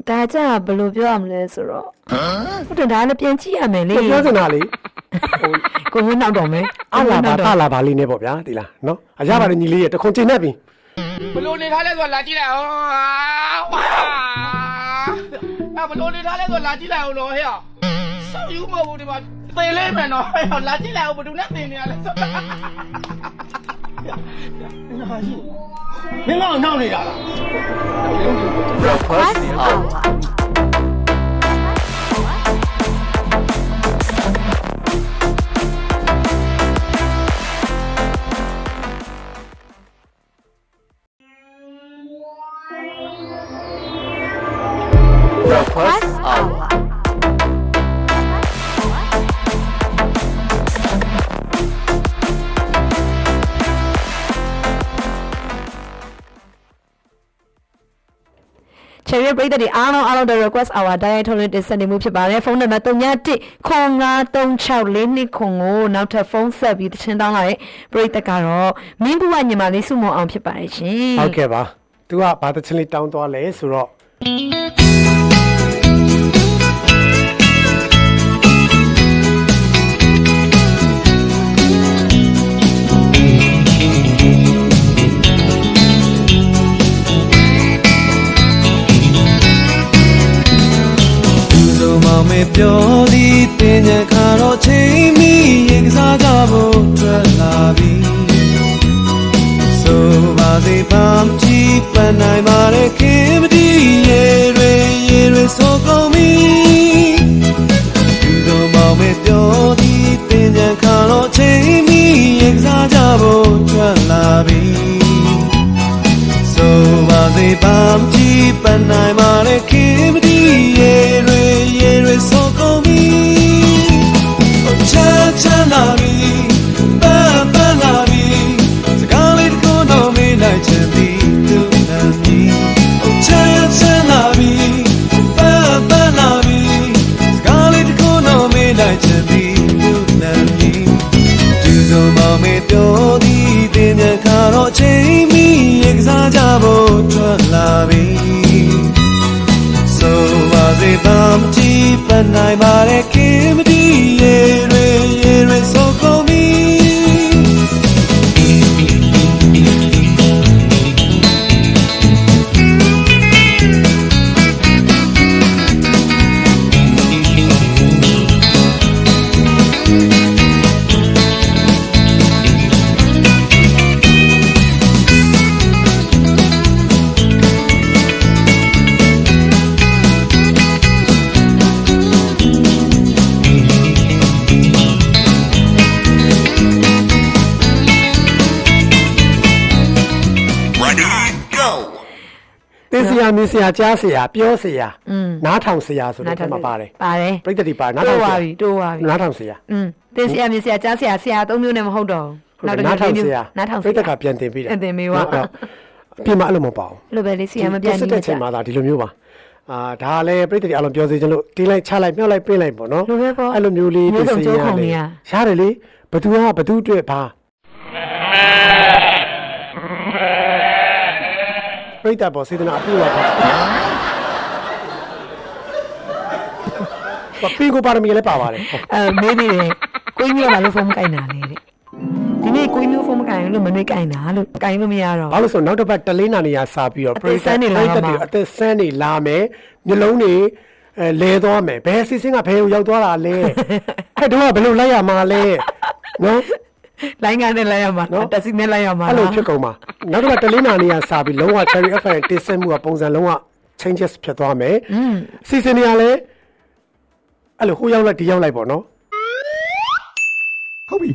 ဒါကြဘယ်လိုပြောရမလဲဆိုတော့ဟုတ်တယ်ဒါလည်းပြန်ကြည့်ရမယ်လေပြောစင်တာလေ ကိုမနောက်တော့မယ် အလာပါတလာပါလေးနဲ့ပေါ့ဗျာဒီလားနော်အရပါတယ်ညီလေးရတခွန်ကျင်နေပြီ ဘလို့နေထားလဲဆိုလာကြည့်လိုက်အောင်ဘလို့နေထားလဲဆိုလာကြည့်လိုက်အောင်တော့ဟဲ့ဆောက်ယူမဟုတ်ဘူးဒီမှာသေလေးမယ်နော်ဟဲ့လာကြည့်လိုက်အောင်ဘယ်သူနဲ့သေနေရလဲဆိုမင်းကတော့နှောက်နေတာလား Request hour. Request hour. Cherry break တဲ့အားလုံးတဲ့ request hour တိုင်းထုတ်လို့တင်ဆက်နေမှုဖြစ်ပါတယ်ဖုန်းနံပါတ်3136442ခုကိုနောက်ထပ်ဖုန်းဆက်ပြီးတချင်းတောင်းလာတဲ့ပရိသတ်ကတော့မင်းဘူးကညီမလေးစုမအောင်ဖြစ်ပါတယ်ရှင်ဟုတ်ကဲ့ပါသူကဘာတချင်းလေးတောင်းသွားလဲဆိုတော့မေပြောသည်တင်ကြခါတော့ချိန်မီရေကစားကြဖို့ထွက်လာပြီဆိုပါစေပါမကြည့်ပန်းနိုင်ပါလေခင်မတီးရေတွေဆိုကုန်ပြီသူတို့မောင်မေပြောသည်တင်ကြခါတော့ချိန်မီရေကစားကြဖို့ထွက်လာပြီဆိုပါစေပါမကြည့်ပန်းနိုင်ပါလေခင်မတီးရေတွေso come me cha cha la mi ba ba la mi scarlet ko no me like champi to na mi cha cha la mi ba ba la mi scarlet ko no me like champi to na mi tu so ma me pyo di tin nya kha ro chain mi ye ka sa ja bo thwat la mi so was it bum but I might give the year so call meမြင်စရာကြားစရာပြောစရာနားထောင်စရာဆိုတော့မှာပါတယ်ပြိတ္တတိပါနားထောင်စရာတိုးပါပြီနားထောင်စရာသင်စရာမြင်စရာကြားစရာဆရာ၃မျိုးနဲ့မဟုတ်တော့နားထောင်စရာပြိတ္တကပြန်တင်ပြီးတယ်တင်ပြီးပါအပြင်မှာအဲ့လိုမပေါ့လိုပဲလေးဆရာမပြန်နေတဲ့အချိန်မှာဒါဒီလိုမျိုးပါဒါလည်းပြိတ္တတိအလုံးပြောစေချင်လို့တင်းလိုက်ချလိုက်မြှောက်လိုက်ပေးလိုက်ပေါ့နော်အဲ့လိုမျိုးလေးပြင်စရာရတယ်လေဘသူကဘသူတွေ့ပါပြိတ္တပေါ်စေတနာအပြည့်ပါဘာပင်ကိုပါရမီလည်းပါပါတယ်မေးနေတယ်ကိုကြီးမျိုးကလည်းဖုန်းမကင်တာလေတဲ့ဒီနေ့ကိုကြီးမျိုးဖုန်းမကင်လို့မနှွေးကင်တာလို့ကင်လို့မရတော့ဘာလို့ဆိုနောက်တစ်ပတ်တလေးနာနေရစာပြီးတော့ပြိတ္တတွေအသက်ဆန်းနေလာမယ်မျိုးလုံးတွေလဲသွားမယ်ဘယ်စီစဉ်ကဘယ်ကိုရောက်သွားတာလဲအဲ့တော့ဘယ်လိုလိုက်ရမှာလဲနော်လိုင်းကနေလိုက်ရမှာတက်စီနဲ့လိုက်ရမှာအဲ့လိုဖြစ်ကုန်ပါနောက်တစ်ခါတလင်းနာနေရစာပြီးလုံးဝ Cherry FM တင်ဆက်မှုကပုံစံလုံးဝ changes ဖြစ်သွားမယ်စီစဉ်နေရလဲအဲ့လိုဟိုရောက်လိုက်ဒီရောက်လိုက်ပေါ့နော်ဟုတ်ပြီ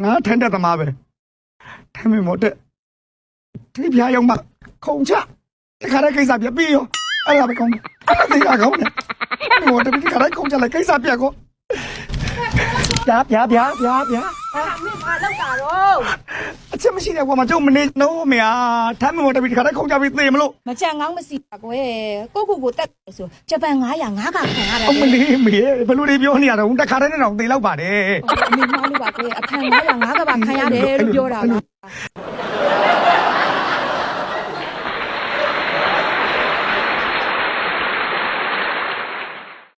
ငါထန်တဲ့သမားပဲထမ်းမမို့တဲ့ဒီပြားရောက်မှခုံချတခါတည်းကိစ္စပြပြီးရောအဲ့ဒါပဲကောင်းတယ်အဲ့ဒါသိတာကောင်းတယ်မို့တဲ့ဒီခါတိုင်းခုံချလိုက်ကိစ္စပြကောဗျာမင်းဘာလောက်တာတော့အချက်မရှိတဲ့ကွာမကျုံမနေတော့မရထမ်းမမို့တပီတခါတိုင်းခုံချပြီးသေမလို့မကြံငောင်းမစီပါကွယ်ကိုကိုတက်ဆိုဂျပန်900ငါးကခံရတယ်အမလေးမေဘယ်လိုတွေပြောနေရတော့တခါတိုင်းနဲ့တော့သေလောက်ပါတယ်မင်းမလို့ပါကွယ်အခန်း900ငါးကပါခံရတယ်လို့ပြောတာပါ